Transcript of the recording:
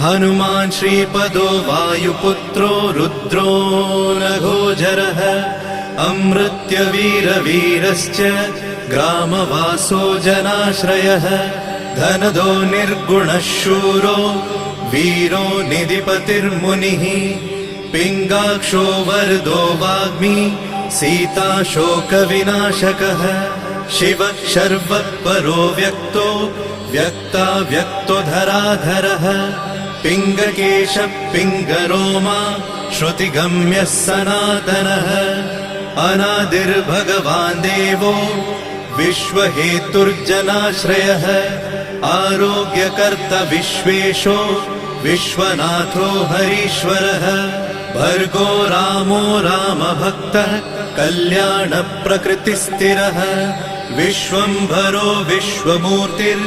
हनुमान् श्रीपदो वायुपुत्रो रुद्रो नघोजरः अमृत्यवीरवीरश्च ग्रामवासो जनाश्रयः धनदो निर्गुणः शूरो वीरो निधिपतिर्मुनिः पिङ्गाक्षो वरदो वाग्मी सीता शोकविनाशकः शिवः शर्वः परो व्यक्तो व्यक्तो धराधरः पिङ्गकेशः पिङ्गरोमा श्रुतिगम्यः सनातनः अनादिर्भगवान् देवो विश्वहेतुर्जनाश्रयः आरोग्यकर्ता विश्वेशो विश्वनाथो हरीश्वरः भर्गो रामो रामभक्तः कल्याणप्रकृतिस्थिरः विश्वम्भरो विश्वमूर्तिर्